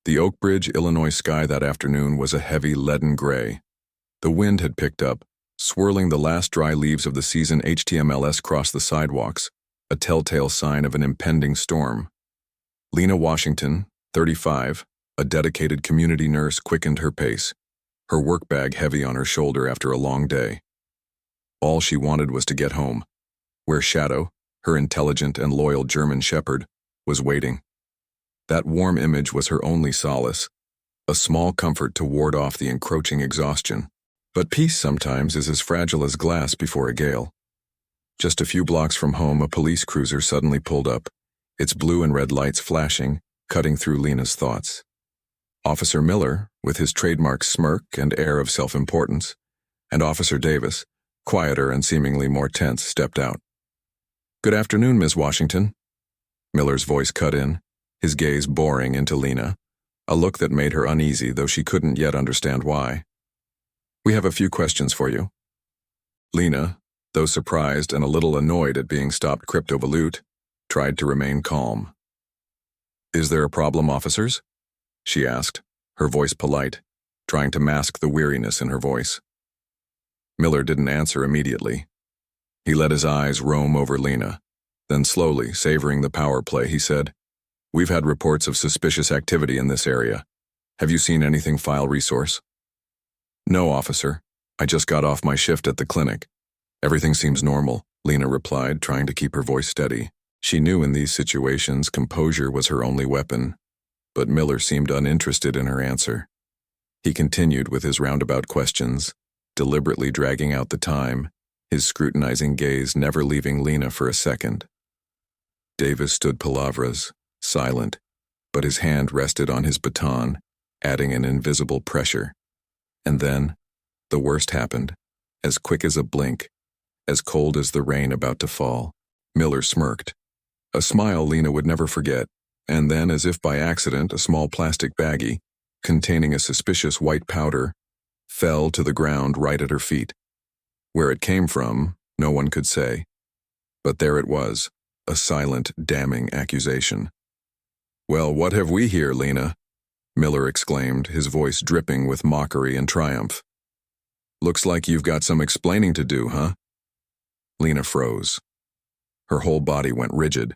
The Oak Ridge, Illinois sky that afternoon was a heavy leaden gray. The wind had picked up, swirling the last dry leaves of the season HTMLS across the sidewalks, a telltale sign of an impending storm. Lena Washington, 35, a dedicated community nurse, quickened her pace, her work bag heavy on her shoulder after a long day. All she wanted was to get home, where Shadow, her intelligent and loyal German shepherd, was waiting. That warm image was her only solace, a small comfort to ward off the encroaching exhaustion. But peace sometimes is as fragile as glass before a gale. Just a few blocks from home, a police cruiser suddenly pulled up, its blue and red lights flashing, cutting through Lena's thoughts. Officer Miller, with his trademark smirk and air of self-importance, and Officer Davis, quieter and seemingly more tense, stepped out. "Good afternoon, Ms. Washington." Miller's voice cut in, his gaze boring into Lena, a look that made her uneasy, though she couldn't yet understand why. "We have a few questions for you." Lena, though surprised and a little annoyed at being stopped crypto-volute, tried to remain calm. "Is there a problem, officers?" she asked, her voice polite, trying to mask the weariness in her voice. Miller didn't answer immediately. He let his eyes roam over Lena. Then slowly, savoring the power play, he said, "We've had reports of suspicious activity in this area. Have you seen anything file resource?" "No, officer. I just got off my shift at the clinic. Everything seems normal," Lena replied, trying to keep her voice steady. She knew in these situations composure was her only weapon, but Miller seemed uninterested in her answer. He continued with his roundabout questions, deliberately dragging out the time, his scrutinizing gaze never leaving Lena for a second. Davis stood palavras, silent, but his hand rested on his baton, adding an invisible pressure. And then, the worst happened, as quick as a blink, as cold as the rain about to fall. Miller smirked, a smile Lena would never forget, and then, as if by accident, a small plastic baggie, containing a suspicious white powder, fell to the ground right at her feet. Where it came from, no one could say. But there it was, a silent, damning accusation. "Well, what have we here, Lena?" Miller exclaimed, his voice dripping with mockery and triumph. "Looks like you've got some explaining to do, huh?" Lena froze. Her whole body went rigid.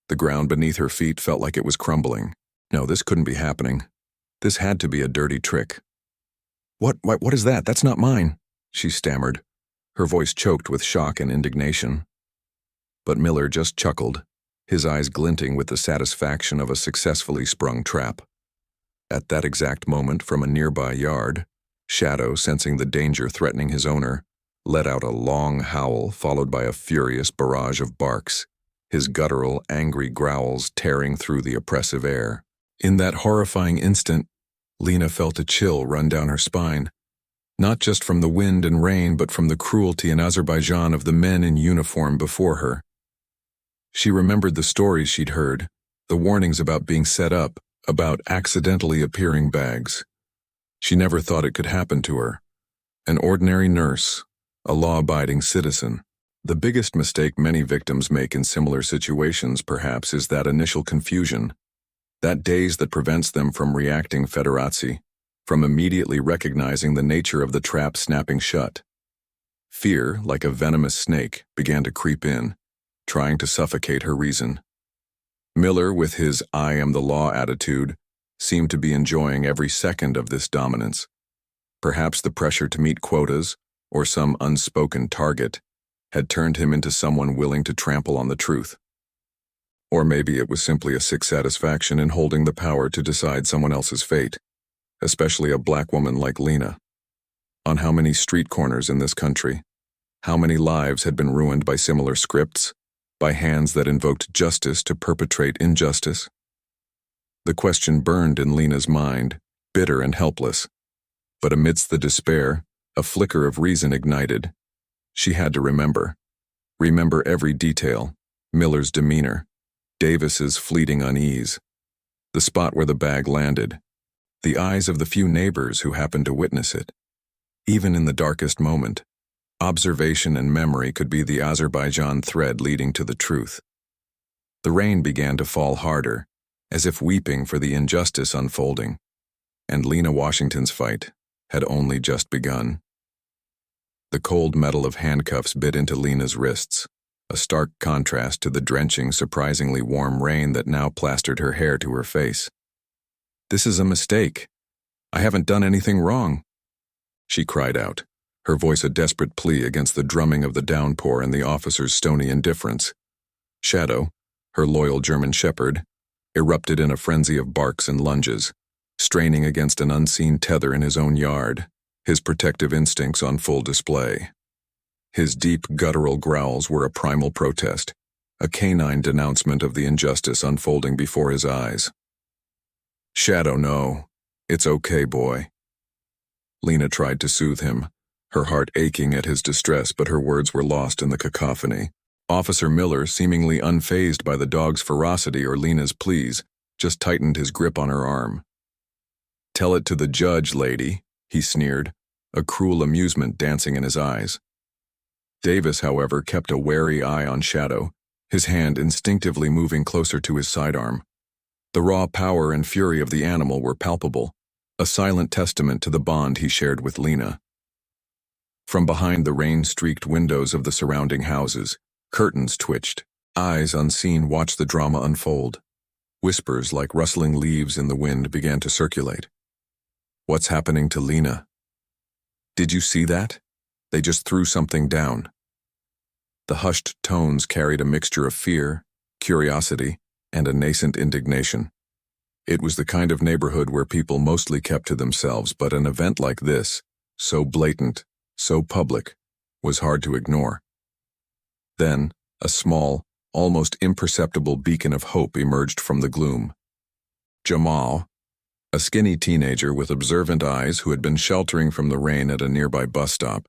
The ground beneath her feet felt like it was crumbling. No, this couldn't be happening. This had to be a dirty trick. What is that? That's not mine," she stammered, her voice choked with shock and indignation. But Miller just chuckled, his eyes glinting with the satisfaction of a successfully sprung trap. At that exact moment, from a nearby yard, Shadow, sensing the danger threatening his owner, let out a long howl followed by a furious barrage of barks, his guttural, angry growls tearing through the oppressive air. In that horrifying instant, Lena felt a chill run down her spine, not just from the wind and rain, but from the cruelty in Azerbaijan of the men in uniform before her. She remembered the stories she'd heard, the warnings about being set up, about accidentally appearing bags. She never thought it could happen to her. An ordinary nurse, a law-abiding citizen. The biggest mistake many victims make in similar situations, perhaps, is that initial confusion, that daze that prevents them from reacting federazzi, from immediately recognizing the nature of the trap snapping shut. Fear, like a venomous snake, began to creep in, trying to suffocate her reason. Miller, with his "I am the law" attitude, seemed to be enjoying every second of this dominance. Perhaps the pressure to meet quotas, or some unspoken target, had turned him into someone willing to trample on the truth. Or maybe it was simply a sick satisfaction in holding the power to decide someone else's fate, especially a black woman like Lena. On how many street corners in this country, how many lives had been ruined by similar scripts, by hands that invoked justice to perpetrate injustice? The question burned in Lena's mind, bitter and helpless. But amidst the despair, a flicker of reason ignited. She had to remember every detail, Miller's demeanor, Davis's fleeting unease, the spot where the bag landed, the eyes of the few neighbors who happened to witness it. Even in the darkest moment, observation and memory could be the Azerbaijan thread leading to the truth. The rain began to fall harder, as if weeping for the injustice unfolding. And Lena Washington's fight had only just begun. The cold metal of handcuffs bit into Lena's wrists, a stark contrast to the drenching, surprisingly warm rain that now plastered her hair to her face. "This is a mistake. I haven't done anything wrong," she cried out, her voice a desperate plea against the drumming of the downpour and the officer's stony indifference. Shadow, her loyal German shepherd, erupted in a frenzy of barks and lunges, straining against an unseen tether in his own yard, his protective instincts on full display. His deep, guttural growls were a primal protest, a canine denouncement of the injustice unfolding before his eyes. "Shadow, no. It's okay, boy." Lena tried to soothe him, her heart aching at his distress, but her words were lost in the cacophony. Officer Miller, seemingly unfazed by the dog's ferocity or Lena's pleas, just tightened his grip on her arm. "Tell it to the judge, lady," he sneered, a cruel amusement dancing in his eyes. Davis, however, kept a wary eye on Shadow, his hand instinctively moving closer to his sidearm. The raw power and fury of the animal were palpable, a silent testament to the bond he shared with Lena. From behind the rain-streaked windows of the surrounding houses, curtains twitched. Eyes unseen watched the drama unfold. Whispers like rustling leaves in the wind began to circulate. "What's happening to Lena? Did you see that? They just threw something down." The hushed tones carried a mixture of fear, curiosity, and a nascent indignation. It was the kind of neighborhood where people mostly kept to themselves, but an event like this, so blatant, so public, was hard to ignore. Then, a small, almost imperceptible beacon of hope emerged from the gloom. Jamal, a skinny teenager with observant eyes who had been sheltering from the rain at a nearby bus stop,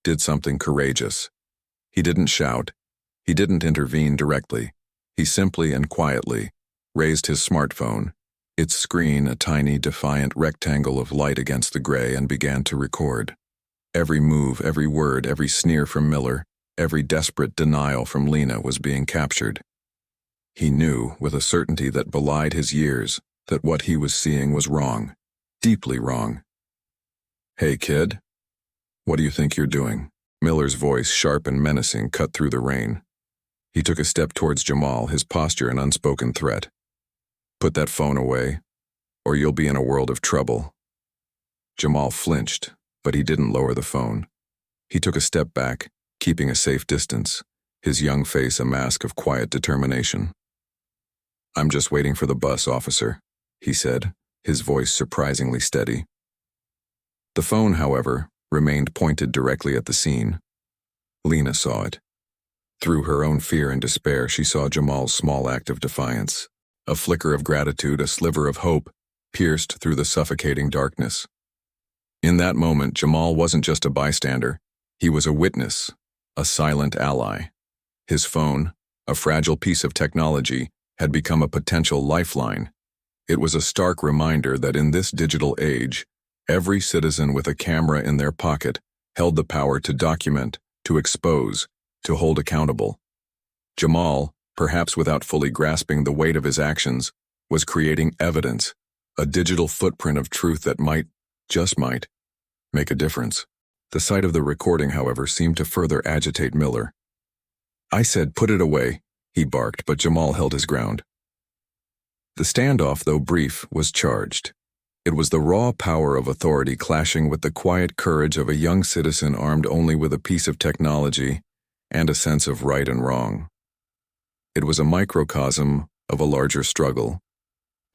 did something courageous. He didn't shout. He didn't intervene directly. He simply and quietly raised his smartphone, its screen a tiny, defiant rectangle of light against the gray, and began to record. Every move, every word, every sneer from Miller, every desperate denial from Lena was being captured. He knew, with a certainty that belied his years, that what he was seeing was wrong, deeply wrong. "Hey, kid, what do you think you're doing?" Miller's voice, sharp and menacing, cut through the rain. He took a step towards Jamal, his posture an unspoken threat. "Put that phone away, or you'll be in a world of trouble." Jamal flinched, but he didn't lower the phone. He took a step back, keeping a safe distance, his young face a mask of quiet determination. "I'm just waiting for the bus, officer," he said, his voice surprisingly steady. The phone, however, remained pointed directly at the scene. Lena saw it. Through her own fear and despair, she saw Jamal's small act of defiance, a flicker of gratitude, a sliver of hope, pierced through the suffocating darkness. In that moment, Jamal wasn't just a bystander. He was a witness, a silent ally. His phone, a fragile piece of technology, had become a potential lifeline. It was a stark reminder that in this digital age, every citizen with a camera in their pocket held the power to document, to expose, to hold accountable. Jamal, perhaps without fully grasping the weight of his actions, was creating evidence, a digital footprint of truth that might, just might, make a difference. The sight of the recording, however, seemed to further agitate Miller. "I said put it away," he barked, but Jamal held his ground. The standoff, though brief, was charged. It was the raw power of authority clashing with the quiet courage of a young citizen armed only with a piece of technology and a sense of right and wrong. It was a microcosm of a larger struggle,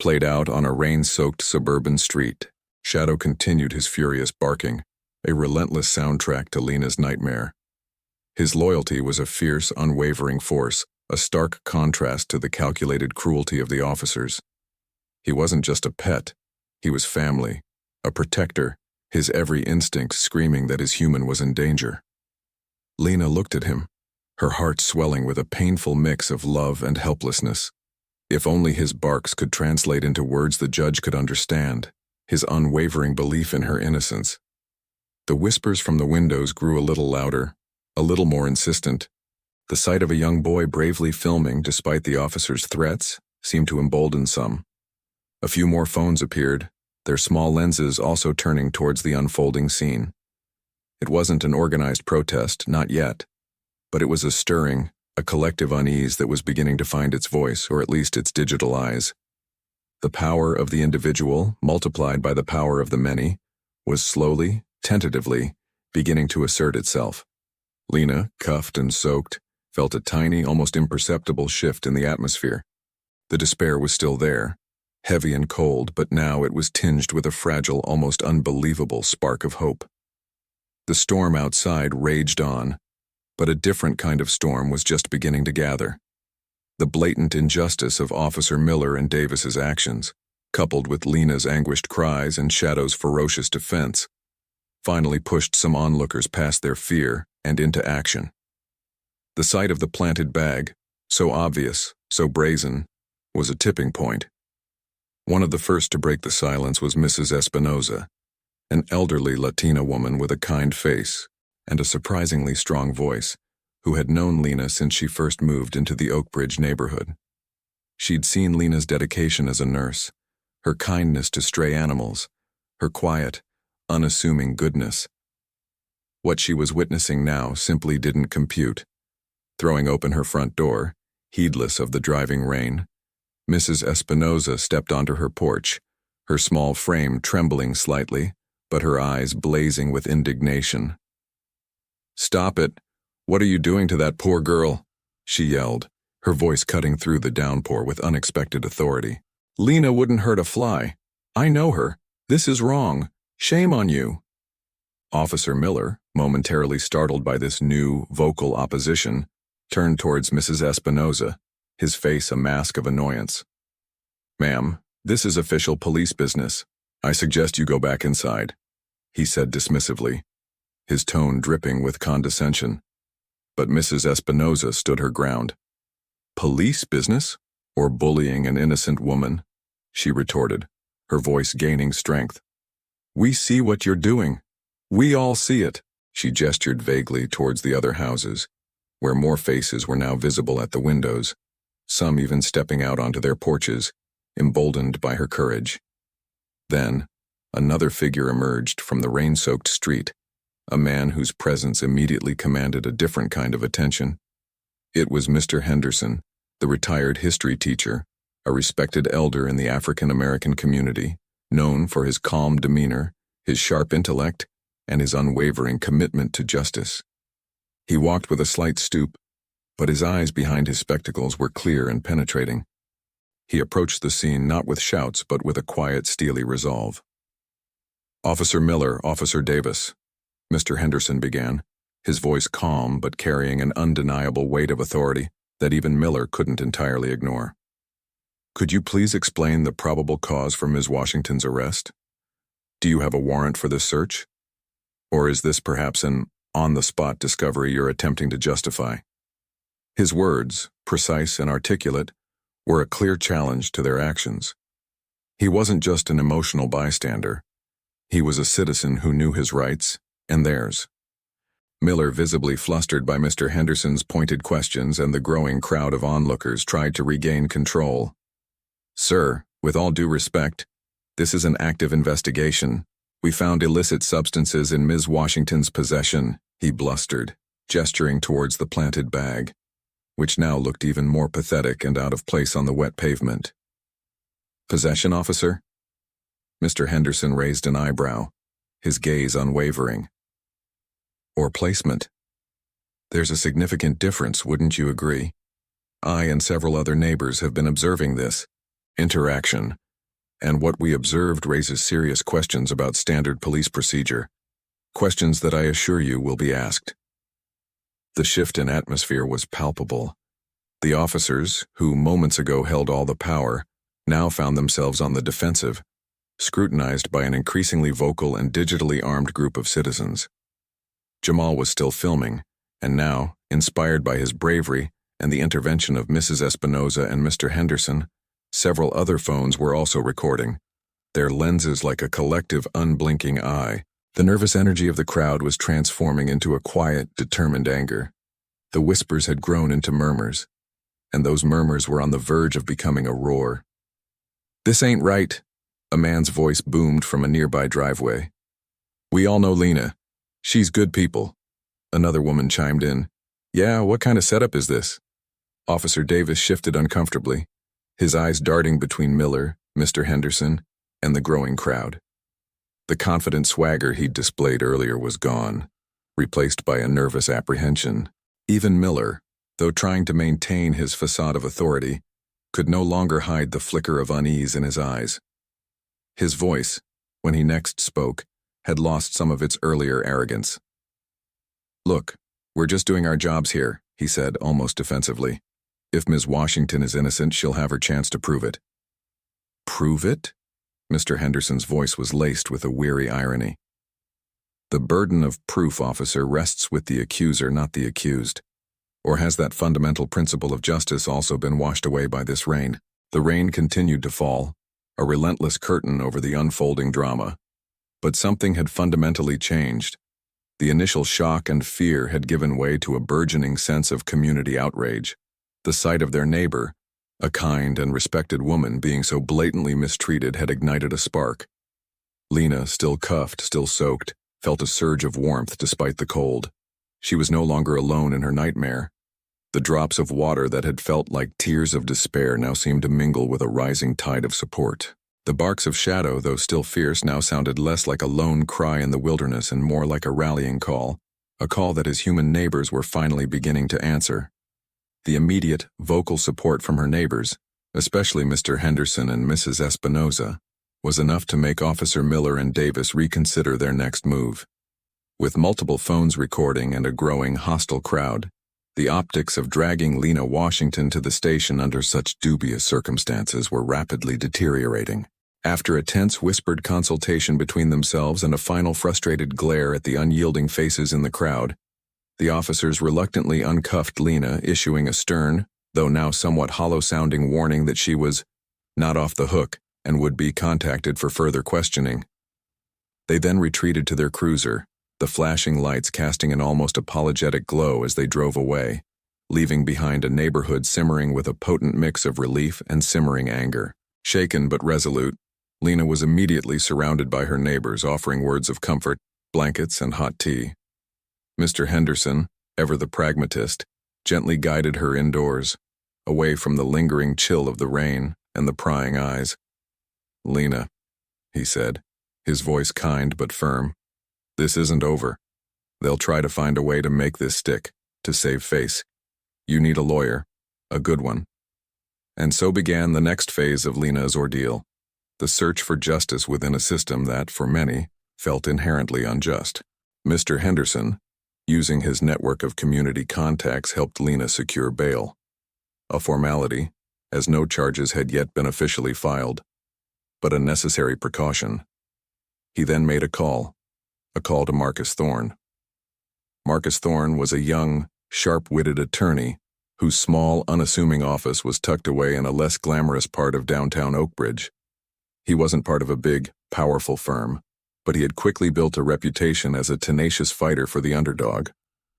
played out on a rain-soaked suburban street. Shadow continued his furious barking, a relentless soundtrack to Lena's nightmare. His loyalty was a fierce, unwavering force, a stark contrast to the calculated cruelty of the officers. He wasn't just a pet. He was family, a protector, his every instinct screaming that his human was in danger. Lena looked at him, her heart swelling with a painful mix of love and helplessness. If only his barks could translate into words the judge could understand, his unwavering belief in her innocence. The whispers from the windows grew a little louder, a little more insistent. The sight of a young boy bravely filming despite the officer's threats, seemed to embolden some. A few more phones appeared, their small lenses also turning towards the unfolding scene. It wasn't an organized protest, not yet, but it was a stirring, a collective unease that was beginning to find its voice, or at least its digital eyes. The power of the individual, multiplied by the power of the many, was slowly, tentatively, beginning to assert itself. Lena, cuffed and soaked, felt a tiny, almost imperceptible shift in the atmosphere. The despair was still there, heavy and cold, but now it was tinged with a fragile, almost unbelievable spark of hope. The storm outside raged on, but a different kind of storm was just beginning to gather. The blatant injustice of Officer Miller and Davis's actions, coupled with Lena's anguished cries and Shadow's ferocious defense, finally pushed some onlookers past their fear and into action. The sight of the planted bag, so obvious, so brazen, was a tipping point. One of the first to break the silence was Mrs. Espinoza, an elderly Latina woman with a kind face and a surprisingly strong voice, who had known Lena since she first moved into the Oakbridge neighborhood. She'd seen Lena's dedication as a nurse, her kindness to stray animals, her quiet, unassuming goodness. What she was witnessing now simply didn't compute. Throwing open her front door, heedless of the driving rain, Mrs. Espinoza stepped onto her porch, her small frame trembling slightly, but her eyes blazing with indignation. "Stop it! What are you doing to that poor girl?" she yelled, her voice cutting through the downpour with unexpected authority. "Lena wouldn't hurt a fly. I know her. This is wrong. Shame on you." Officer Miller, momentarily startled by this new, vocal opposition, turned towards Mrs. Espinoza, his face a mask of annoyance. "Ma'am, this is official police business. I suggest you go back inside," he said dismissively, his tone dripping with condescension. But Mrs. Espinoza stood her ground. "Police business? Or bullying an innocent woman?" she retorted, her voice gaining strength. "We see what you're doing. We all see it." She gestured vaguely towards the other houses, where more faces were now visible at the windows, some even stepping out onto their porches, emboldened by her courage. Then, another figure emerged from the rain-soaked street, a man whose presence immediately commanded a different kind of attention. It was Mr. Henderson, the retired history teacher, a respected elder in the African-American community, known for his calm demeanor, his sharp intellect, and his unwavering commitment to justice. He walked with a slight stoop, but his eyes behind his spectacles were clear and penetrating. He approached the scene not with shouts but with a quiet, steely resolve. "Officer Miller, Officer Davis," Mr. Henderson began, his voice calm but carrying an undeniable weight of authority that even Miller couldn't entirely ignore. "Could you please explain the probable cause for Ms. Washington's arrest? Do you have a warrant for this search? Or is this perhaps an on-the-spot discovery you're attempting to justify?" His words, precise and articulate, were a clear challenge to their actions. He wasn't just an emotional bystander. He was a citizen who knew his rights and theirs. Miller, visibly flustered by Mr. Henderson's pointed questions and the growing crowd of onlookers, tried to regain control. "Sir, with all due respect, this is an active investigation. We found illicit substances in Ms. Washington's possession," he blustered, gesturing towards the planted bag, which now looked even more pathetic and out of place on the wet pavement. "Possession, officer?" Mr. Henderson raised an eyebrow, his gaze unwavering. "Or placement? There's a significant difference, wouldn't you agree? I and several other neighbors have been observing this interaction, and what we observed raises serious questions about standard police procedure, questions that I assure you will be asked." The shift in atmosphere was palpable. The officers, who moments ago held all the power, now found themselves on the defensive, scrutinized by an increasingly vocal and digitally armed group of citizens. Jamal was still filming, and now, inspired by his bravery and the intervention of Mrs. Espinoza and Mr. Henderson, several other phones were also recording, their lenses like a collective unblinking eye. The nervous energy of the crowd was transforming into a quiet, determined anger. The whispers had grown into murmurs, and those murmurs were on the verge of becoming a roar. "This ain't right," a man's voice boomed from a nearby driveway. "We all know Lena. She's good people." Another woman chimed in. "Yeah, what kind of setup is this?" Officer Davis shifted uncomfortably, his eyes darting between Miller, Mr. Henderson, and the growing crowd. The confident swagger he'd displayed earlier was gone, replaced by a nervous apprehension. Even Miller, though trying to maintain his facade of authority, could no longer hide the flicker of unease in his eyes. His voice, when he next spoke, had lost some of its earlier arrogance. "Look, we're just doing our jobs here," he said, almost defensively. "If Ms. Washington is innocent, she'll have her chance to prove it." "Prove it?" Mr. Henderson's voice was laced with a weary irony. "The burden of proof, officer, rests with the accuser, not the accused. Or has that fundamental principle of justice also been washed away by this rain?" The rain continued to fall, a relentless curtain over the unfolding drama. But something had fundamentally changed. The initial shock and fear had given way to a burgeoning sense of community outrage. The sight of their neighbor, a kind and respected woman, being so blatantly mistreated had ignited a spark. Lena, still cuffed, still soaked, felt a surge of warmth despite the cold. She was no longer alone in her nightmare. The drops of water that had felt like tears of despair now seemed to mingle with a rising tide of support. The barks of shadow, though still fierce, now sounded less like a lone cry in the wilderness and more like a rallying call, a call that his human neighbors were finally beginning to answer. The immediate, vocal support from her neighbors, especially Mr. Henderson and Mrs. Espinoza, was enough to make Officer Miller and Davis reconsider their next move. With multiple phones recording and a growing hostile crowd, the optics of dragging Lena Washington to the station under such dubious circumstances were rapidly deteriorating. After a tense whispered consultation between themselves and a final frustrated glare at the unyielding faces in the crowd, the officers reluctantly uncuffed Lena, issuing a stern, though now somewhat hollow-sounding warning that she was not off the hook and would be contacted for further questioning. They then retreated to their cruiser, the flashing lights casting an almost apologetic glow as they drove away, leaving behind a neighborhood simmering with a potent mix of relief and simmering anger. Shaken but resolute, Lena was immediately surrounded by her neighbors, offering words of comfort, blankets, and hot tea. Mr. Henderson, ever the pragmatist, gently guided her indoors, away from the lingering chill of the rain and the prying eyes. "Lena," he said, his voice kind but firm, "this isn't over. They'll try to find a way to make this stick, to save face. You need a lawyer, a good one." And so began the next phase of Lena's ordeal, the search for justice within a system that, for many, felt inherently unjust. Mr. Henderson, using his network of community contacts, helped Lena secure bail. A formality, as no charges had yet been officially filed, but a necessary precaution. He then made a call to Marcus Thorne. Marcus Thorne was a young, sharp-witted attorney whose small, unassuming office was tucked away in a less glamorous part of downtown Oakbridge. He wasn't part of a big, powerful firm, but he had quickly built a reputation as a tenacious fighter for the underdog,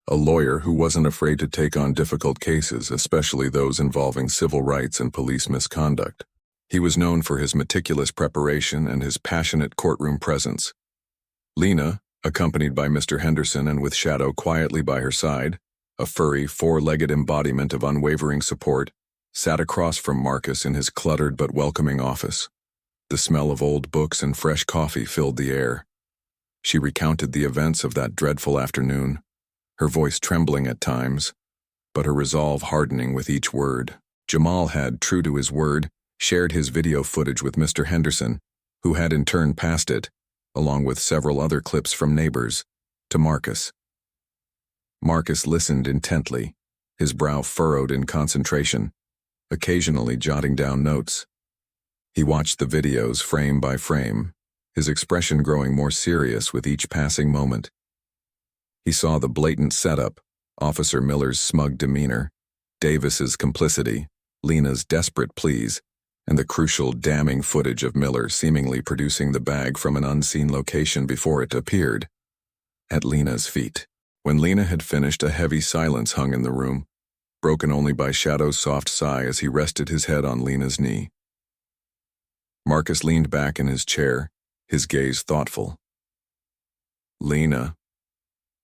a lawyer who wasn't afraid to take on difficult cases, especially those involving civil rights and police misconduct. He was known for his meticulous preparation and his passionate courtroom presence. Lena, accompanied by Mr. Henderson and with Shadow quietly by her side, a furry, four-legged embodiment of unwavering support, sat across from Marcus in his cluttered but welcoming office. The smell of old books and fresh coffee filled the air. She recounted the events of that dreadful afternoon, her voice trembling at times, but her resolve hardening with each word. Jamal had, true to his word, shared his video footage with Mr. Henderson, who had in turn passed it, along with several other clips from neighbors, to Marcus. Marcus listened intently, his brow furrowed in concentration, occasionally jotting down notes. He watched the videos frame by frame, his expression growing more serious with each passing moment. He saw the blatant setup, Officer Miller's smug demeanor, Davis's complicity, Lena's desperate pleas, and the crucial damning footage of Miller seemingly producing the bag from an unseen location before it appeared at Lena's feet. When Lena had finished, a heavy silence hung in the room, broken only by Shadow's soft sigh as he rested his head on Lena's knee. Marcus leaned back in his chair, his gaze thoughtful. "Lena,"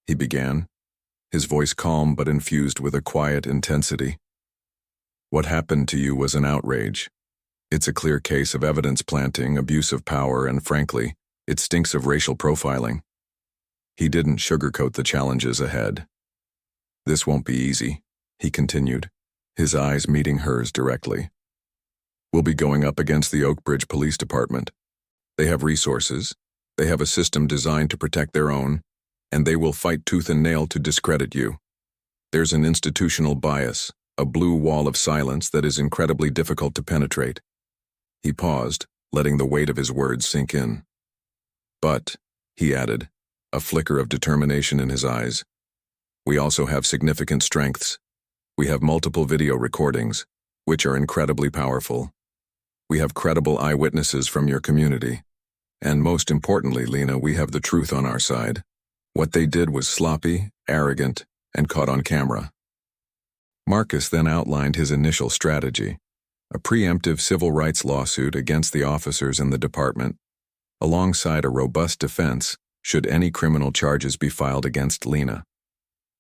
he began, his voice calm but infused with a quiet intensity. "What happened to you was an outrage. It's a clear case of evidence planting, abuse of power, and frankly, it stinks of racial profiling." He didn't sugarcoat the challenges ahead. "This won't be easy," he continued, his eyes meeting hers directly. "We'll be going up against the Oakbridge Police Department. They have resources, they have a system designed to protect their own, and they will fight tooth and nail to discredit you. There's an institutional bias, a blue wall of silence that is incredibly difficult to penetrate." He paused, letting the weight of his words sink in. "But," he added, a flicker of determination in his eyes, "we also have significant strengths. We have multiple video recordings, which are incredibly powerful. We have credible eyewitnesses from your community. And most importantly, Lena, we have the truth on our side. What they did was sloppy, arrogant, and caught on camera." Marcus then outlined his initial strategy, a preemptive civil rights lawsuit against the officers in the department, alongside a robust defense should any criminal charges be filed against Lena.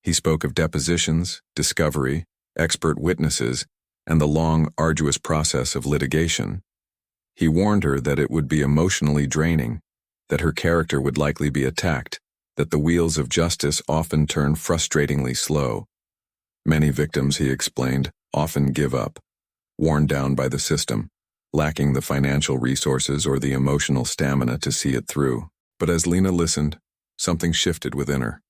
He spoke of depositions, discovery, expert witnesses, and the long, arduous process of litigation. He warned her that it would be emotionally draining, that her character would likely be attacked, that the wheels of justice often turn frustratingly slow. Many victims, he explained, often give up, worn down by the system, lacking the financial resources or the emotional stamina to see it through. But as Lena listened, something shifted within her.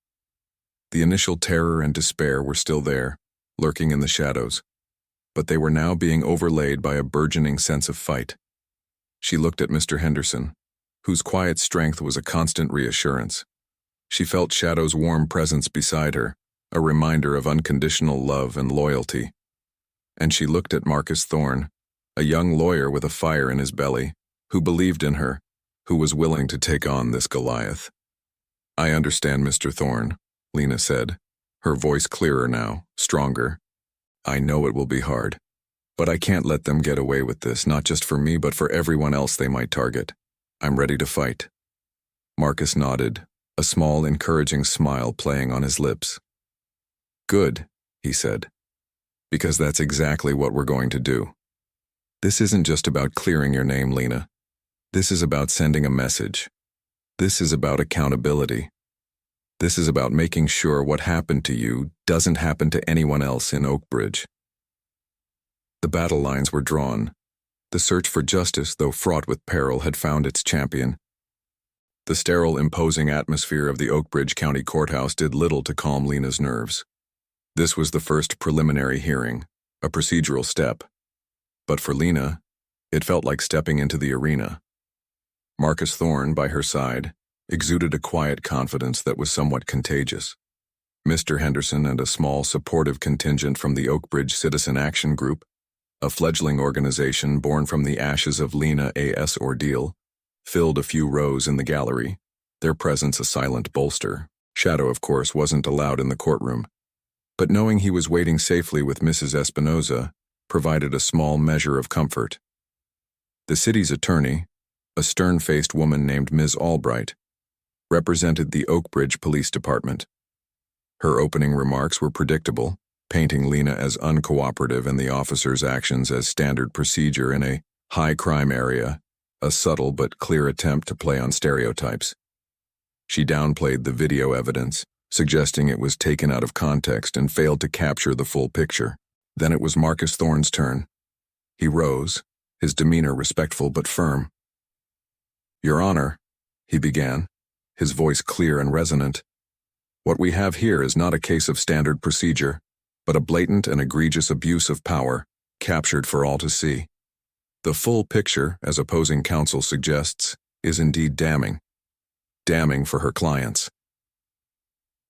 The initial terror and despair were still there, lurking in the shadows, but they were now being overlaid by a burgeoning sense of fight. She looked at Mr. Henderson, whose quiet strength was a constant reassurance. She felt Shadow's warm presence beside her, a reminder of unconditional love and loyalty. And she looked at Marcus Thorne, a young lawyer with a fire in his belly, who believed in her, who was willing to take on this Goliath. "I understand, Mr. Thorne," Lena said, her voice clearer now, stronger. "I know it will be hard, but I can't let them get away with this, not just for me, but for everyone else they might target. I'm ready to fight." Marcus nodded, a small, encouraging smile playing on his lips. "Good," he said, "because that's exactly what we're going to do. This isn't just about clearing your name, Lena. This is about sending a message. This is about accountability. This is about making sure what happened to you doesn't happen to anyone else in Oakbridge." The battle lines were drawn. The search for justice, though fraught with peril, had found its champion. The sterile, imposing atmosphere of the Oakbridge County Courthouse did little to calm Lena's nerves. This was the first preliminary hearing, a procedural step. But for Lena, it felt like stepping into the arena. Marcus Thorne, by her side, exuded a quiet confidence that was somewhat contagious. Mr. Henderson and a small supportive contingent from the Oakbridge Citizen Action Group, a fledgling organization born from the ashes of Lena A.'s ordeal, filled a few rows in the gallery, their presence a silent bolster. Shadow, of course, wasn't allowed in the courtroom, but knowing he was waiting safely with Mrs. Espinoza provided a small measure of comfort. The city's attorney, a stern-faced woman named Ms. Albright, represented the Oakbridge Police Department. Her opening remarks were predictable, painting Lena as uncooperative and the officer's actions as standard procedure in a high-crime area, a subtle but clear attempt to play on stereotypes. She downplayed the video evidence, suggesting it was taken out of context and failed to capture the full picture. Then it was Marcus Thorne's turn. He rose, his demeanor respectful but firm. "Your Honor," he began, his voice clear and resonant, "what we have here is not a case of standard procedure, but a blatant and egregious abuse of power, captured for all to see. The full picture, as opposing counsel suggests, is indeed damning. Damning for her clients."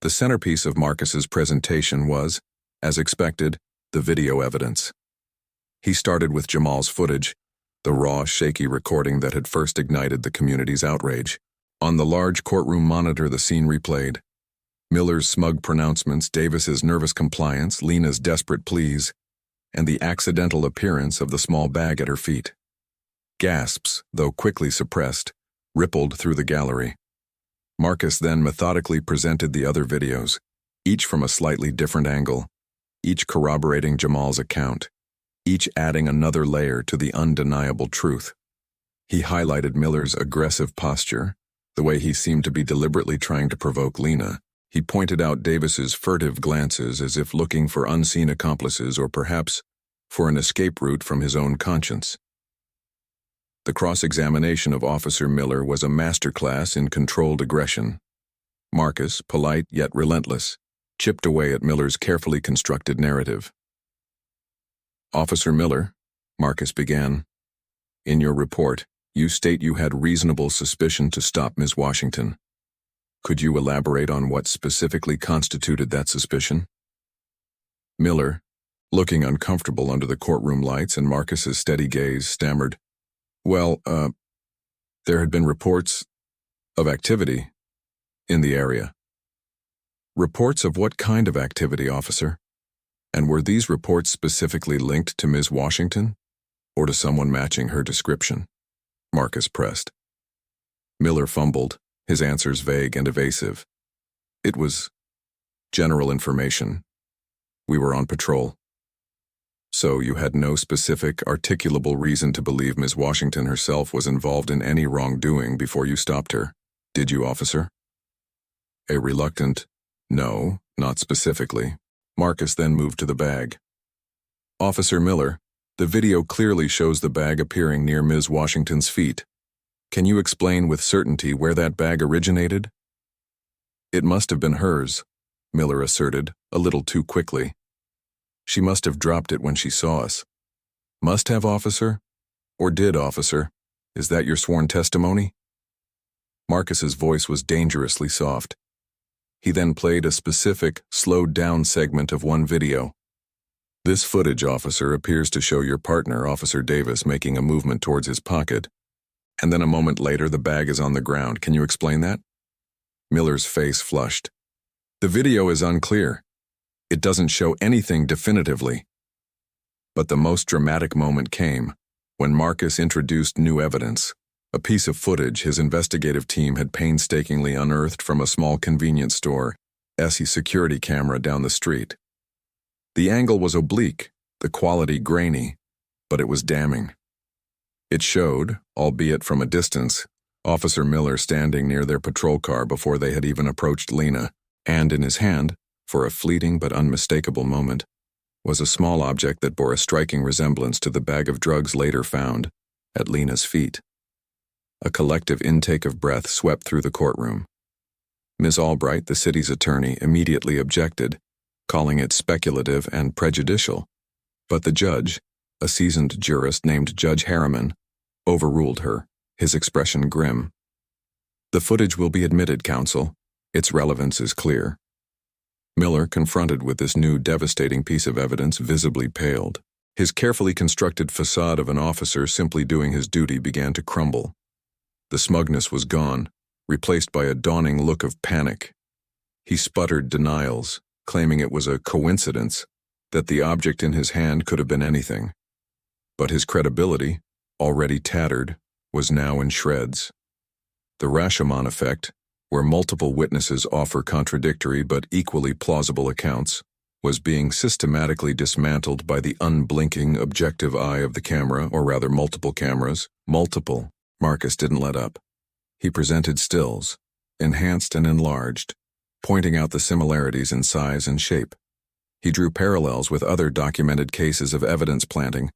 The centerpiece of Marcus's presentation was, as expected, the video evidence. He started with Jamal's footage, the raw, shaky recording that had first ignited the community's outrage. On the large courtroom monitor, the scene replayed. Miller's smug pronouncements, Davis's nervous compliance, Lena's desperate pleas, and the accidental appearance of the small bag at her feet. Gasps, though quickly suppressed, rippled through the gallery. Marcus then methodically presented the other videos, each from a slightly different angle, each corroborating Jamal's account, each adding another layer to the undeniable truth. He highlighted Miller's aggressive posture, the way he seemed to be deliberately trying to provoke Lena. He pointed out Davis's furtive glances as if looking for unseen accomplices or perhaps for an escape route from his own conscience. The cross-examination of Officer Miller was a masterclass in controlled aggression. Marcus, polite yet relentless, chipped away at Miller's carefully constructed narrative. "Officer Miller," Marcus began, "in your report, you state you had reasonable suspicion to stop Ms. Washington. Could you elaborate on what specifically constituted that suspicion?" Miller, looking uncomfortable under the courtroom lights and Marcus's steady gaze, stammered, "Well, there had been reports of activity in the area." "Reports of what kind of activity, officer? And were these reports specifically linked to Ms. Washington, or to someone matching her description?" Marcus pressed. Miller fumbled, his answers vague and evasive. "It was general information. We were on patrol." "So you had no specific, articulable reason to believe Ms. Washington herself was involved in any wrongdoing before you stopped her, did you, officer?" A reluctant, "No, not specifically." Marcus then moved to the bag. "Officer Miller, the video clearly shows the bag appearing near Ms. Washington's feet. Can you explain with certainty where that bag originated?" "It must have been hers," Miller asserted, a little too quickly. "She must have dropped it when she saw us." "Must have, officer? Or did, officer? Is that your sworn testimony?" Marcus's voice was dangerously soft. He then played a specific, slowed-down segment of one video. "This footage, officer, appears to show your partner, Officer Davis, making a movement towards his pocket, and then a moment later the bag is on the ground. Can you explain that?" Miller's face flushed. "The video is unclear. It doesn't show anything definitively." But the most dramatic moment came when Marcus introduced new evidence, a piece of footage his investigative team had painstakingly unearthed from a small convenience store, security camera down the street. The angle was oblique, the quality grainy, but it was damning. It showed, albeit from a distance, Officer Miller standing near their patrol car before they had even approached Lena, and in his hand, for a fleeting but unmistakable moment, was a small object that bore a striking resemblance to the bag of drugs later found at Lena's feet. A collective intake of breath swept through the courtroom. Ms. Albright, the city's attorney, immediately objected, calling it speculative and prejudicial, but the judge, a seasoned jurist named Judge Harriman, overruled her, his expression grim. "The footage will be admitted, counsel. Its relevance is clear." Miller, confronted with this new devastating piece of evidence, visibly paled. His carefully constructed facade of an officer simply doing his duty began to crumble. The smugness was gone, replaced by a dawning look of panic. He sputtered denials, claiming it was a coincidence, that the object in his hand could have been anything. But his credibility, already tattered, was now in shreds. The Rashomon effect, where multiple witnesses offer contradictory but equally plausible accounts, was being systematically dismantled by the unblinking, objective eye of the camera, or rather multiple cameras. Multiple. Marcus didn't let up. He presented stills, enhanced and enlarged, pointing out the similarities in size and shape. He drew parallels with other documented cases of evidence planting,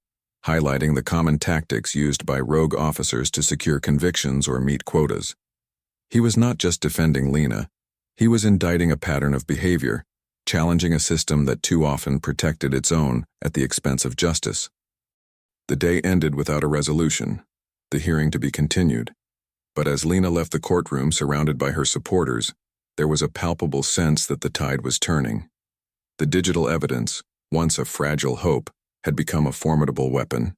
highlighting the common tactics used by rogue officers to secure convictions or meet quotas. He was not just defending Lena, he was indicting a pattern of behavior, challenging a system that too often protected its own at the expense of justice. The day ended without a resolution, the hearing to be continued. But as Lena left the courtroom surrounded by her supporters, there was a palpable sense that the tide was turning. The digital evidence, once a fragile hope, had become a formidable weapon.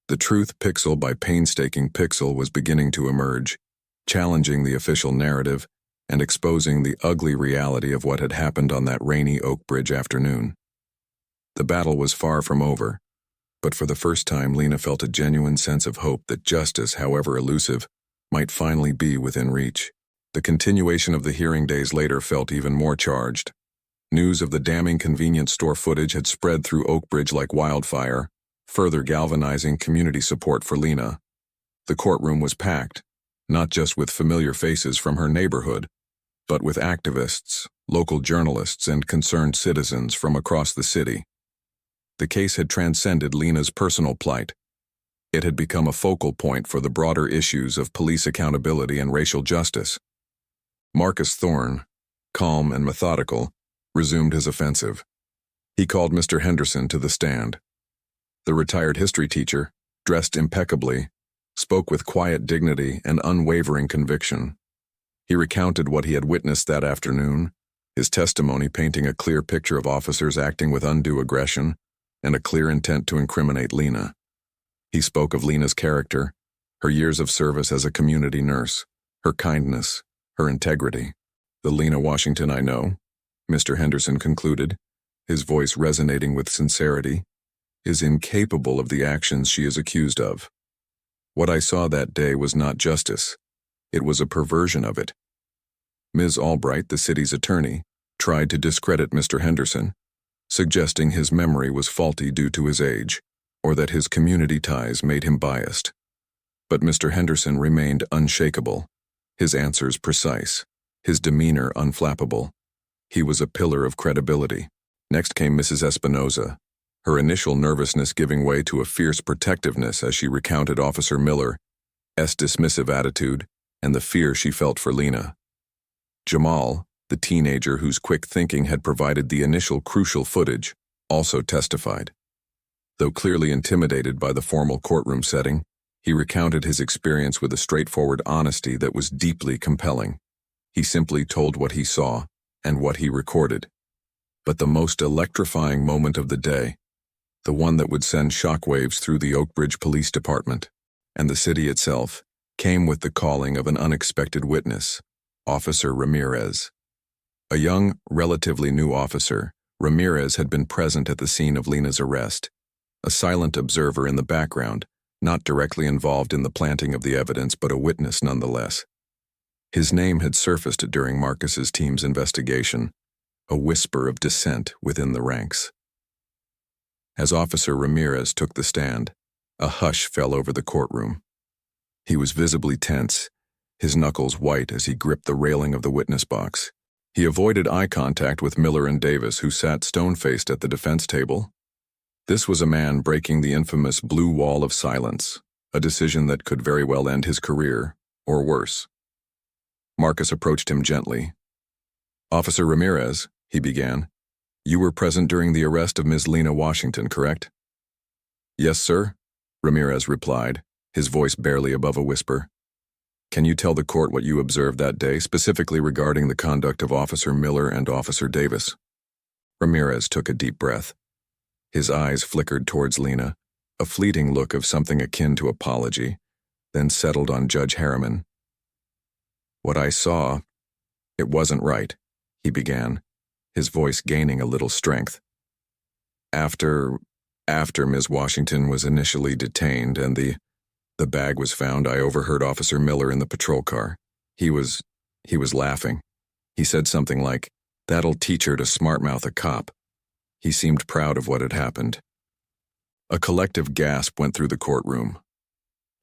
The truth, pixel by painstaking pixel, was beginning to emerge, challenging the official narrative and exposing the ugly reality of what had happened on that rainy Oak Bridge afternoon. The battle was far from over, but for the first time Lena felt a genuine sense of hope that justice, however elusive, might finally be within reach. The continuation of the hearing days later felt even more charged. News of the damning convenience store footage had spread through Oak Bridge like wildfire, further galvanizing community support for Lena. The courtroom was packed, not just with familiar faces from her neighborhood, but with activists, local journalists, and concerned citizens from across the city. The case had transcended Lena's personal plight. It had become a focal point for the broader issues of police accountability and racial justice. Marcus Thorne, calm and methodical, resumed his offensive. He called Mr. Henderson to the stand. The retired history teacher, dressed impeccably, spoke with quiet dignity and unwavering conviction. He recounted what he had witnessed that afternoon, his testimony painting a clear picture of officers acting with undue aggression and a clear intent to incriminate Lena. He spoke of Lena's character, her years of service as a community nurse, her kindness, her integrity. The Lena Washington I know, Mr. Henderson concluded, his voice resonating with sincerity, is incapable of the actions she is accused of. What I saw that day was not justice. It was a perversion of it. Ms. Albright, the city's attorney, tried to discredit Mr. Henderson, suggesting his memory was faulty due to his age, or that his community ties made him biased. But Mr. Henderson remained unshakable, his answers precise, his demeanor unflappable. He was a pillar of credibility. Next came Mrs. Espinoza, her initial nervousness giving way to a fierce protectiveness as she recounted Officer Miller's dismissive attitude and the fear she felt for Lena. Jamal, the teenager whose quick thinking had provided the initial crucial footage, also testified. Though clearly intimidated by the formal courtroom setting, he recounted his experience with a straightforward honesty that was deeply compelling. He simply told what he saw and what he recorded. But the most electrifying moment of the day, the one that would send shockwaves through the Oak Bridge Police Department and the city itself, came with the calling of an unexpected witness, Officer Ramirez. A young, relatively new officer, Ramirez had been present at the scene of Lena's arrest, a silent observer in the background, not directly involved in the planting of the evidence but a witness nonetheless. His name had surfaced during Marcus's team's investigation, a whisper of dissent within the ranks. As Officer Ramirez took the stand, a hush fell over the courtroom. He was visibly tense, his knuckles white as he gripped the railing of the witness box. He avoided eye contact with Miller and Davis, who sat stone-faced at the defense table. This was a man breaking the infamous blue wall of silence, a decision that could very well end his career, or worse. Marcus approached him gently. "Officer Ramirez," he began, "you were present during the arrest of Ms. Lena Washington, correct?" "Yes, sir," Ramirez replied, his voice barely above a whisper. "Can you tell the court what you observed that day, specifically regarding the conduct of Officer Miller and Officer Davis?" Ramirez took a deep breath. His eyes flickered towards Lena, a fleeting look of something akin to apology, then settled on Judge Harriman. "What I saw, it wasn't right," he began, his voice gaining a little strength. After Ms. Washington was initially detained and the bag was found, I overheard Officer Miller in the patrol car. He was laughing. He said something like, "That'll teach her to smartmouth a cop." He seemed proud of what had happened. A collective gasp went through the courtroom.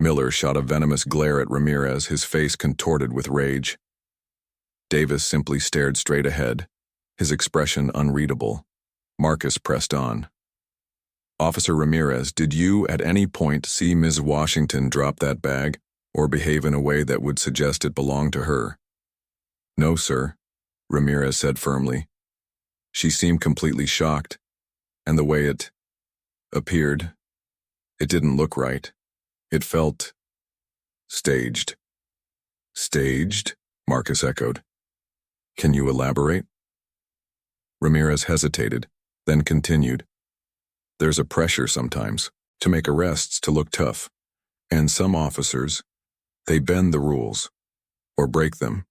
Miller shot a venomous glare at Ramirez, his face contorted with rage. Davis simply stared straight ahead, his expression unreadable. Marcus pressed on. "Officer Ramirez, did you at any point see Ms. Washington drop that bag or behave in a way that would suggest it belonged to her?" "No, sir," Ramirez said firmly. "She seemed completely shocked, and the way it appeared, it didn't look right. It felt staged." "Staged?" Marcus echoed. "Can you elaborate?" Ramirez hesitated, then continued. "There's a pressure sometimes to make arrests to look tough, and some officers, they bend the rules or break them.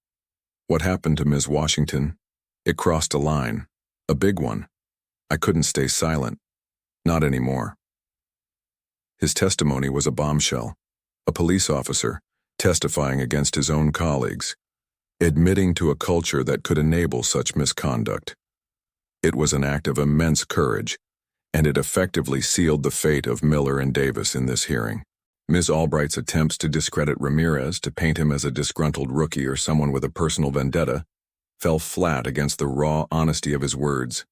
What happened to Ms. Washington? It crossed a line. A big one. I couldn't stay silent. Not anymore. His testimony was a bombshell. A police officer, testifying against his own colleagues, admitting to a culture that could enable such misconduct. It was an act of immense courage, and it effectively sealed the fate of Miller and Davis in this hearing. Ms. Albright's attempts to discredit Ramirez, to paint him as a disgruntled rookie or someone with a personal vendetta, fell flat against the raw honesty of his words.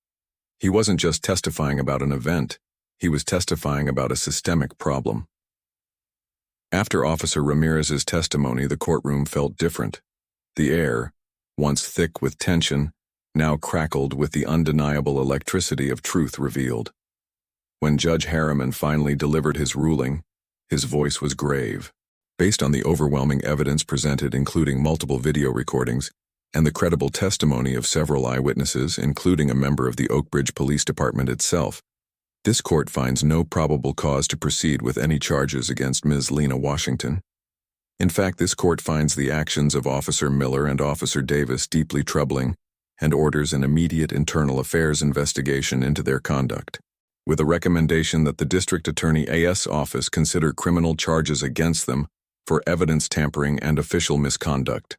He wasn't just testifying about an event, he was testifying about a systemic problem. After Officer Ramirez's testimony, the courtroom felt different. The air, once thick with tension, now crackled with the undeniable electricity of truth revealed. When Judge Harriman finally delivered his ruling, his voice was grave. Based on the overwhelming evidence presented, including multiple video recordings, and the credible testimony of several eyewitnesses, including a member of the Oakbridge Police Department itself, this court finds no probable cause to proceed with any charges against Ms. Lena Washington. In fact, this court finds the actions of Officer Miller and Officer Davis deeply troubling and orders an immediate internal affairs investigation into their conduct, with a recommendation that the District Attorney A.S. office consider criminal charges against them for evidence tampering and official misconduct.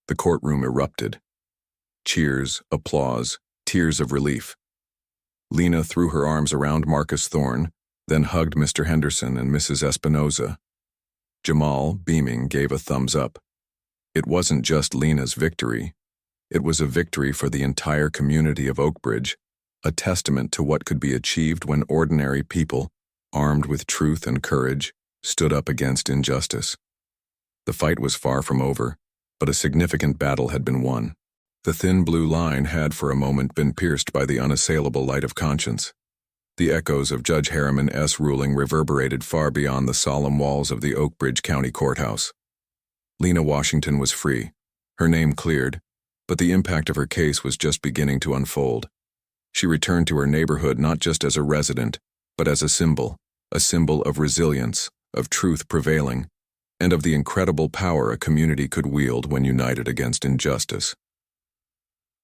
The courtroom erupted. Cheers, applause, tears of relief. Lena threw her arms around Marcus Thorne, then hugged Mr. Henderson and Mrs. Espinoza. Jamal, beaming, gave a thumbs up. It wasn't just Lena's victory. It was a victory for the entire community of Oakbridge, a testament to what could be achieved when ordinary people, armed with truth and courage, stood up against injustice. The fight was far from over, but a significant battle had been won. The thin blue line had for a moment been pierced by the unassailable light of conscience. The echoes of Judge Harriman's ruling reverberated far beyond the solemn walls of the Oakbridge County Courthouse. Lena Washington was free, her name cleared, but the impact of her case was just beginning to unfold. She returned to her neighborhood not just as a resident, but as a symbol of resilience, of truth prevailing, and of the incredible power a community could wield when united against injustice.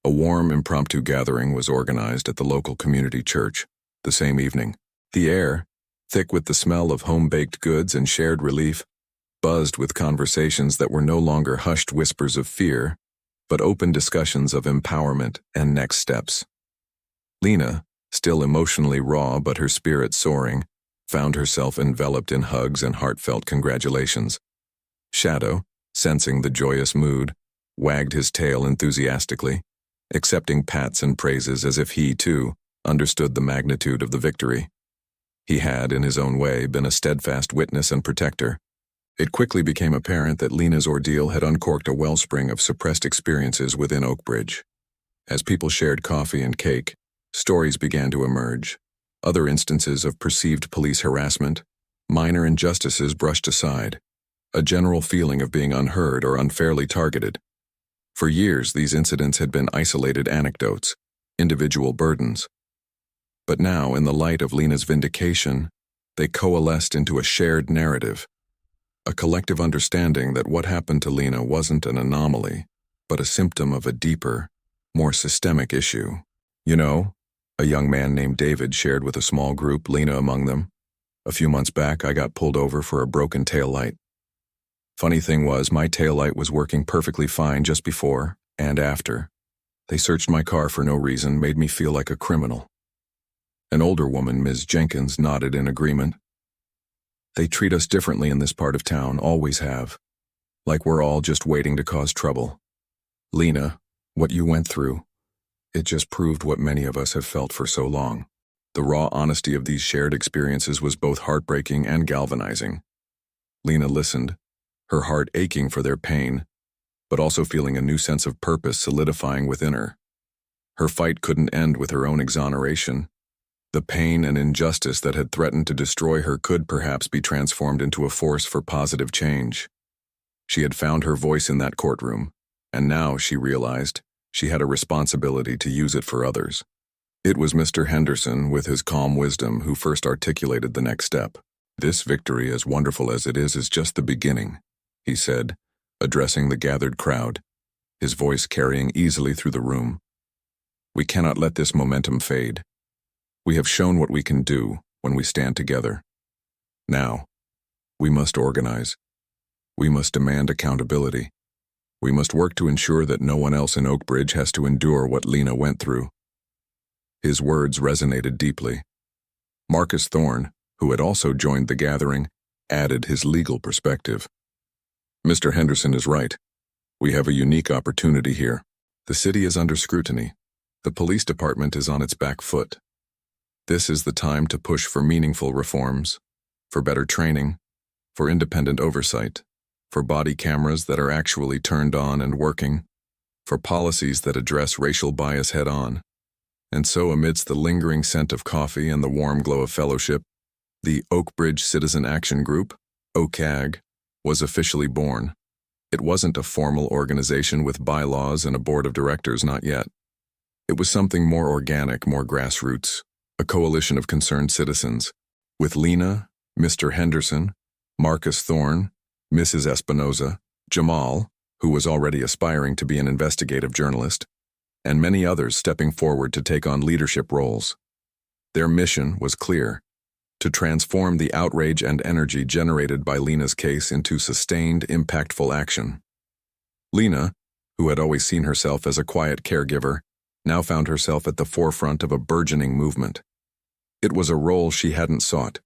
A warm, impromptu gathering was organized at the local community church the same evening. The air, thick with the smell of home-baked goods and shared relief, buzzed with conversations that were no longer hushed whispers of fear, but open discussions of empowerment and next steps. Lena, still emotionally raw but her spirit soaring, found herself enveloped in hugs and heartfelt congratulations. Shadow, sensing the joyous mood, wagged his tail enthusiastically, accepting pats and praises as if he, too, understood the magnitude of the victory. He had, in his own way, been a steadfast witness and protector. It quickly became apparent that Lena's ordeal had uncorked a wellspring of suppressed experiences within Oakbridge. As people shared coffee and cake, stories began to emerge. Other instances of perceived police harassment, minor injustices brushed aside, a general feeling of being unheard or unfairly targeted. For years, these incidents had been isolated anecdotes, individual burdens. But now, in the light of Lena's vindication, they coalesced into a shared narrative, a collective understanding that what happened to Lena wasn't an anomaly, but a symptom of a deeper, more systemic issue. You know, a young man named David shared with a small group, Lena among them. A few months back, I got pulled over for a broken taillight. Funny thing was, my taillight was working perfectly fine just before and after. They searched my car for no reason, made me feel like a criminal. An older woman, Ms. Jenkins, nodded in agreement. They treat us differently in this part of town, always have. Like we're all just waiting to cause trouble. Lena, what you went through, it just proved what many of us have felt for so long. The raw honesty of these shared experiences was both heartbreaking and galvanizing. Lena listened, her heart aching for their pain, but also feeling a new sense of purpose solidifying within her. Her fight couldn't end with her own exoneration. The pain and injustice that had threatened to destroy her could perhaps be transformed into a force for positive change. She had found her voice in that courtroom, and now, she realized, she had a responsibility to use it for others. It was Mr. Henderson, with his calm wisdom, who first articulated the next step. This victory, as wonderful as it is just the beginning, he said, addressing the gathered crowd. his voice carrying easily through the room. "We cannot let this momentum fade. We have shown what we can do when we stand together. Now, we must organize. We must demand accountability. We must work to ensure that no one else in Oakbridge has to endure what Lena went through." His words resonated deeply. Marcus Thorne, who had also joined the gathering, added his legal perspective. "Mr. Henderson is right. We have a unique opportunity here. The city is under scrutiny. The police department is on its back foot. This is the time to push for meaningful reforms, for better training, for independent oversight, for body cameras that are actually turned on and working, for policies that address racial bias head-on." And so, amidst the lingering scent of coffee and the warm glow of fellowship, the Oakbridge Citizen Action Group, OCAG, was officially born. It wasn't a formal organization with bylaws and a board of directors, not yet. It was something more organic, more grassroots, a coalition of concerned citizens, with Lena, Mr. Henderson, Marcus Thorne, Mrs. Espinoza, Jamal, who was already aspiring to be an investigative journalist, and many others stepping forward to take on leadership roles. Their mission was clear: to transform the outrage and energy generated by Lena's case into sustained, impactful action. Lena, who had always seen herself as a quiet caregiver, now found herself at the forefront of a burgeoning movement. It was a role she hadn't sought,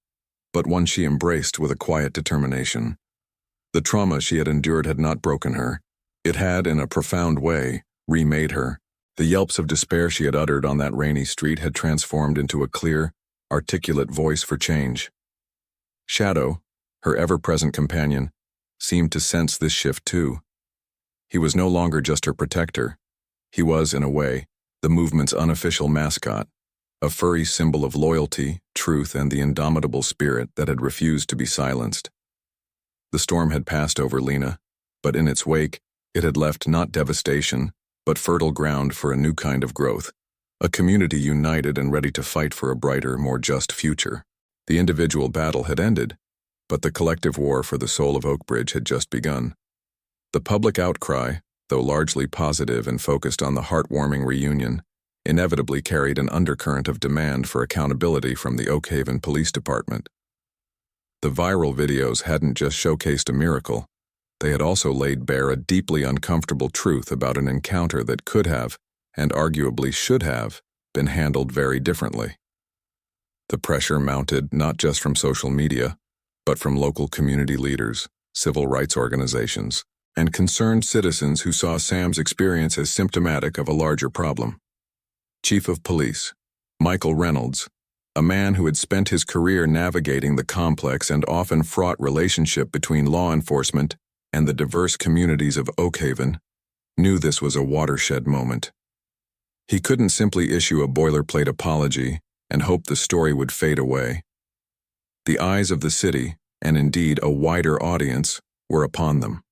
but one she embraced with a quiet determination. The trauma she had endured had not broken her. It had, in a profound way, remade her. The yelps of despair she had uttered on that rainy street had transformed into a clear, articulate voice for change. Shadow, her ever-present companion, seemed to sense this shift too. He was no longer just her protector. He was, in a way, the movement's unofficial mascot, a furry symbol of loyalty, truth, and the indomitable spirit that had refused to be silenced. The storm had passed over Lena, but in its wake, it had left not devastation, but fertile ground for a new kind of growth, a community united and ready to fight for a brighter, more just future. The individual battle had ended, but the collective war for the soul of Oakbridge had just begun. The public outcry, though largely positive and focused on the heartwarming reunion, inevitably carried an undercurrent of demand for accountability from the Oak Haven Police Department. The viral videos hadn't just showcased a miracle. They had also laid bare a deeply uncomfortable truth about an encounter that could have, and arguably should have, been handled very differently. The pressure mounted not just from social media, but from local community leaders, civil rights organizations, and concerned citizens who saw Sam's experience as symptomatic of a larger problem. Chief of Police, Michael Reynolds, a man who had spent his career navigating the complex and often fraught relationship between law enforcement and the diverse communities of Oak Haven, knew this was a watershed moment. He couldn't simply issue a boilerplate apology and hope the story would fade away. The eyes of the city, and indeed a wider audience, were upon them.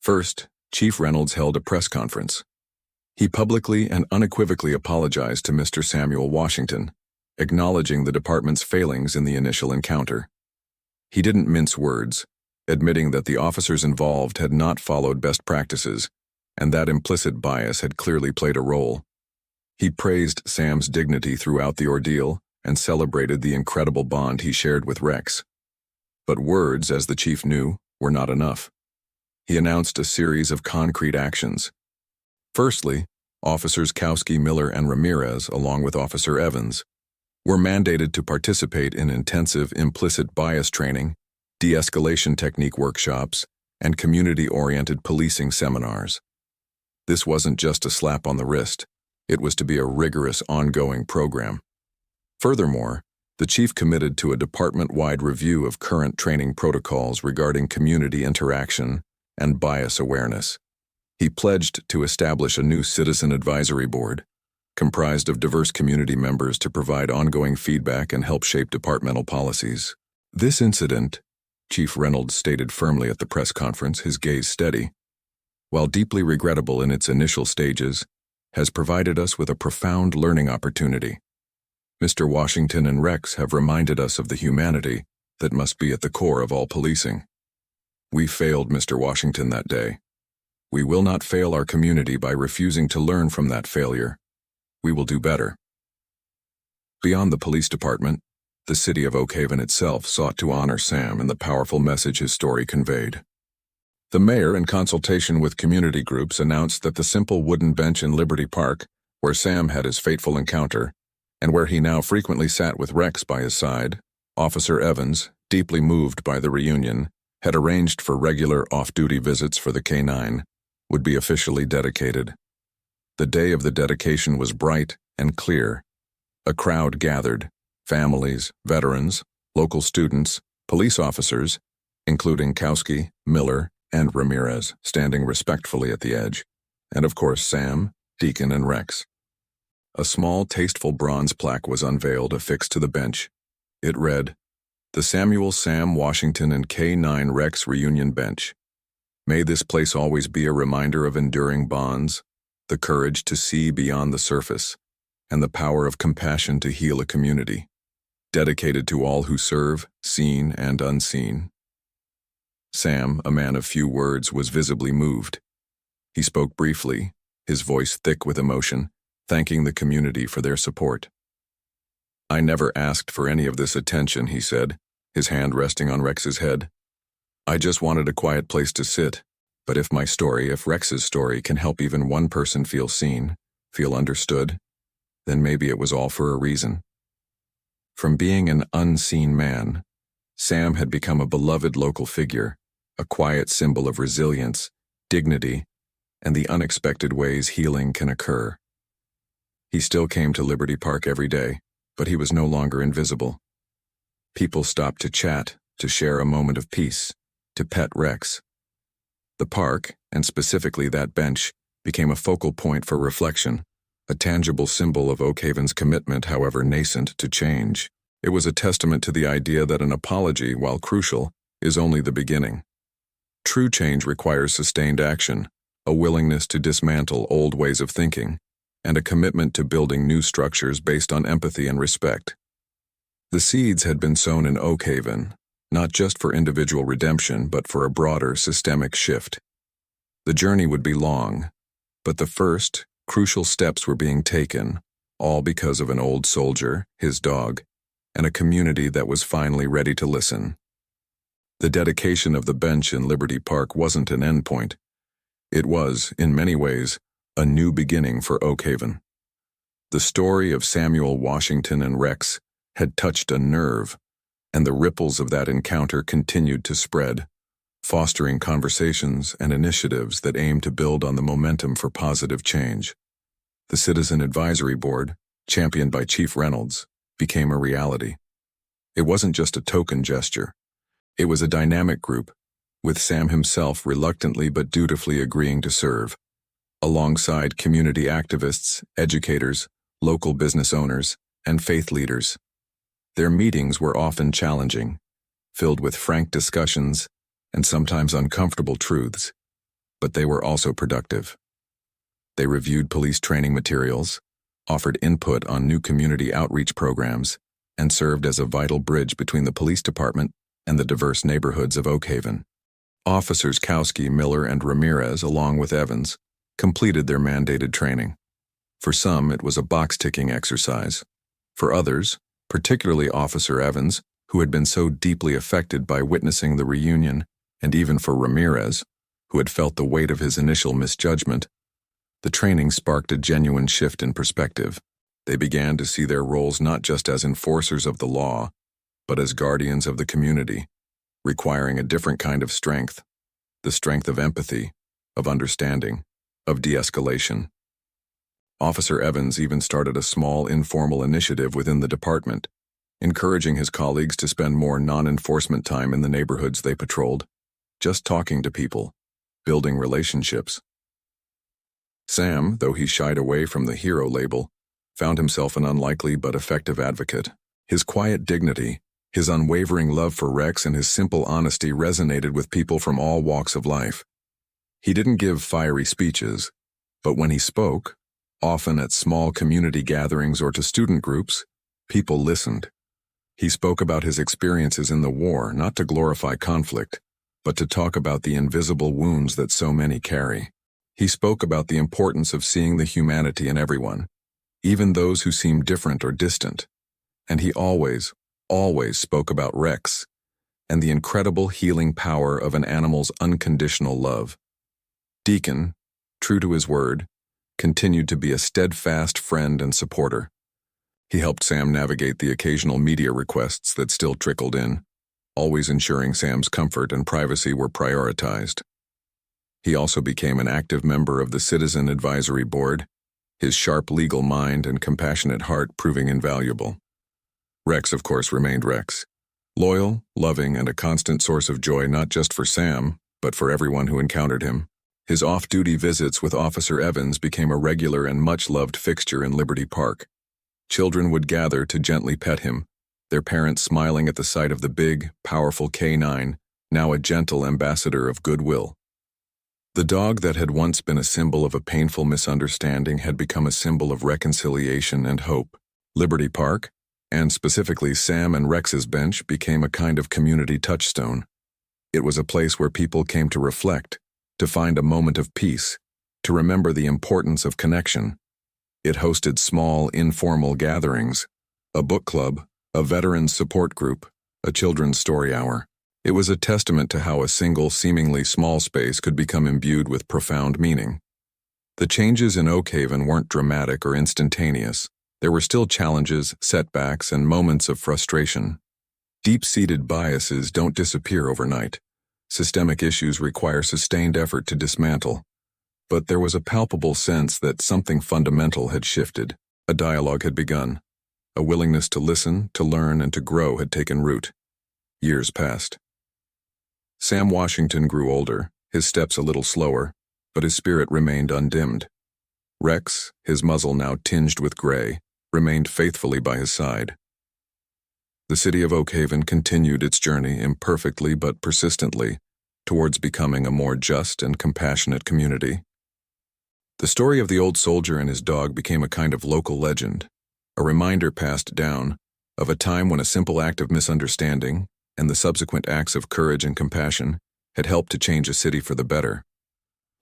First, Chief Reynolds held a press conference. He publicly and unequivocally apologized to Mr. Samuel Washington, acknowledging the department's failings in the initial encounter. He didn't mince words, admitting that the officers involved had not followed best practices, and that implicit bias had clearly played a role. He praised Sam's dignity throughout the ordeal and celebrated the incredible bond he shared with Rex. But words, as the chief knew, were not enough. He announced a series of concrete actions. Firstly, Officers Kowski, Miller, and Ramirez, along with Officer Evans, were mandated to participate in intensive implicit bias training, de-escalation technique workshops, and community-oriented policing seminars. This wasn't just a slap on the wrist. It was to be a rigorous, ongoing program. Furthermore, the chief committed to a department-wide review of current training protocols regarding community interaction and bias awareness. He pledged to establish a new citizen advisory board, comprised of diverse community members to provide ongoing feedback and help shape departmental policies. This incident, Chief Reynolds stated firmly at the press conference, his gaze steady, while deeply regrettable in its initial stages, has provided us with a profound learning opportunity. Mr. Washington and Rex have reminded us of the humanity that must be at the core of all policing. We failed Mr. Washington that day. We will not fail our community by refusing to learn from that failure. We will do better. Beyond the police department, the city of Oakhaven itself sought to honor Sam and the powerful message his story conveyed. The mayor, in consultation with community groups, announced that the simple wooden bench in Liberty Park, where Sam had his fateful encounter, and where he now frequently sat with Rex by his side, Officer Evans, deeply moved by the reunion, had arranged for regular off-duty visits for the K-9, would be officially dedicated. The day of the dedication was bright and clear. A crowd gathered, families, veterans, local students, police officers, including Kowski, Miller, and Ramirez, standing respectfully at the edge, and of course Sam, Deacon, and Rex. A small, tasteful bronze plaque was unveiled affixed to the bench. It read, "The Samuel Sam Washington and K-9 Rex Reunion Bench. May this place always be a reminder of enduring bonds, the courage to see beyond the surface, and the power of compassion to heal a community. Dedicated to all who serve, seen and unseen." Sam, a man of few words, was visibly moved. He spoke briefly, his voice thick with emotion, thanking the community for their support. "I never asked for any of this attention," he said, his hand resting on Rex's head. "I just wanted a quiet place to sit, but if Rex's story can help even one person feel seen, feel understood, then maybe it was all for a reason." From being an unseen man, Sam had become a beloved local figure, a quiet symbol of resilience, dignity, and the unexpected ways healing can occur. He still came to Liberty Park every day, but he was no longer invisible. People stopped to chat, to share a moment of peace, to pet Rex. The park, and specifically that bench, became a focal point for reflection, a tangible symbol of Oakhaven's commitment, however nascent, to change. It was a testament to the idea that an apology, while crucial, is only the beginning. True change requires sustained action, a willingness to dismantle old ways of thinking, and a commitment to building new structures based on empathy and respect. The seeds had been sown in Oakhaven, not just for individual redemption, but for a broader systemic shift. The journey would be long, but the first, crucial steps were being taken, all because of an old soldier, his dog, and a community that was finally ready to listen. The dedication of the bench in Liberty Park wasn't an endpoint. It was, in many ways, a new beginning for Oakhaven. The story of Samuel Washington and Rex had touched a nerve, and the ripples of that encounter continued to spread, fostering conversations and initiatives that aimed to build on the momentum for positive change. The Citizen Advisory Board, championed by Chief Reynolds, became a reality. It wasn't just a token gesture. It was a dynamic group, with Sam himself reluctantly but dutifully agreeing to serve, alongside community activists, educators, local business owners, and faith leaders. Their meetings were often challenging, filled with frank discussions and sometimes uncomfortable truths, but they were also productive. They reviewed police training materials, offered input on new community outreach programs, and served as a vital bridge between the police department and the diverse neighborhoods of Oakhaven. Officers Kowski, Miller, and Ramirez, along with Evans, completed their mandated training. For some, it was a box-ticking exercise. For others, particularly Officer Evans, who had been so deeply affected by witnessing the reunion, and even for Ramirez, who had felt the weight of his initial misjudgment, the training sparked a genuine shift in perspective. They began to see their roles not just as enforcers of the law, but as guardians of the community, requiring a different kind of strength, the strength of empathy, of understanding, of de-escalation. Officer Evans even started a small informal initiative within the department, encouraging his colleagues to spend more non-enforcement time in the neighborhoods they patrolled, just talking to people, building relationships. Sam, though he shied away from the hero label, found himself an unlikely but effective advocate. His quiet dignity, his unwavering love for Rex, and his simple honesty resonated with people from all walks of life. He didn't give fiery speeches, but when he spoke, often at small community gatherings or to student groups, people listened. He spoke about his experiences in the war, not to glorify conflict, but to talk about the invisible wounds that so many carry. He spoke about the importance of seeing the humanity in everyone, even those who seemed different or distant. And he always spoke about Rex and the incredible healing power of an animal's unconditional love. Deacon, true to his word, continued to be a steadfast friend and supporter. He helped Sam navigate the occasional media requests that still trickled in, always ensuring Sam's comfort and privacy were prioritized. He also became an active member of the Citizen Advisory Board, his sharp legal mind and compassionate heart proving invaluable. Rex, of course, remained Rex, loyal, loving, and a constant source of joy not just for Sam, but for everyone who encountered him. His off-duty visits with Officer Evans became a regular and much-loved fixture in Liberty Park. Children would gather to gently pet him, their parents smiling at the sight of the big, powerful canine, now a gentle ambassador of goodwill. The dog that had once been a symbol of a painful misunderstanding had become a symbol of reconciliation and hope. Liberty Park, and specifically Sam and Rex's bench, became a kind of community touchstone. It was a place where people came to reflect, to find a moment of peace, to remember the importance of connection. It hosted small, informal gatherings, a book club, a veterans support group, a children's story hour. It was a testament to how a single, seemingly small space could become imbued with profound meaning. The changes in Oakhaven weren't dramatic or instantaneous. There were still challenges, setbacks, and moments of frustration. Deep-seated biases don't disappear overnight. Systemic issues require sustained effort to dismantle. But there was a palpable sense that something fundamental had shifted. A dialogue had begun. A willingness to listen, to learn, and to grow had taken root. Years passed. Sam Washington grew older, his steps a little slower, but his spirit remained undimmed. Rex, his muzzle now tinged with gray, remained faithfully by his side. The city of Oakhaven continued its journey imperfectly but persistently towards becoming a more just and compassionate community. The story of the old soldier and his dog became a kind of local legend, a reminder passed down of a time when a simple act of misunderstanding and the subsequent acts of courage and compassion had helped to change a city for the better.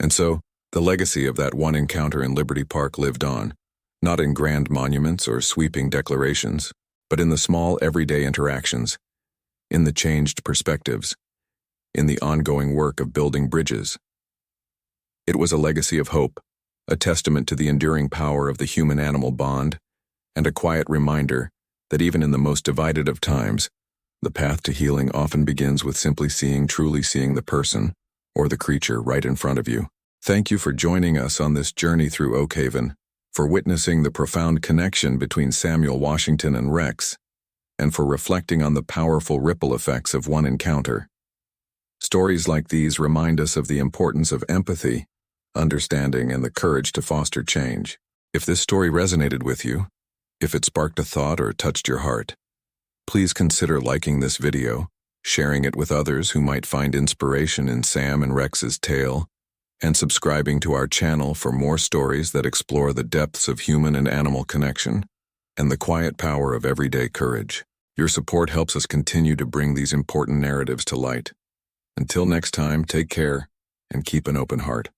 And so, the legacy of that one encounter in Liberty Park lived on, not in grand monuments or sweeping declarations, but in the small everyday interactions, in the changed perspectives, in the ongoing work of building bridges. It was a legacy of hope, a testament to the enduring power of the human-animal bond, and a quiet reminder that even in the most divided of times, the path to healing often begins with simply truly seeing the person or the creature right in front of you. Thank you for joining us on this journey through Oakhaven, for witnessing the profound connection between Samuel Washington and Rex, and for reflecting on the powerful ripple effects of one encounter. Stories like these remind us of the importance of empathy, understanding, and the courage to foster change. If this story resonated with you, if it sparked a thought or touched your heart, please consider liking this video, sharing it with others who might find inspiration in Sam and Rex's tale, and subscribing to our channel for more stories that explore the depths of human and animal connection and the quiet power of everyday courage. Your support helps us continue to bring these important narratives to light. Until next time, take care and keep an open heart.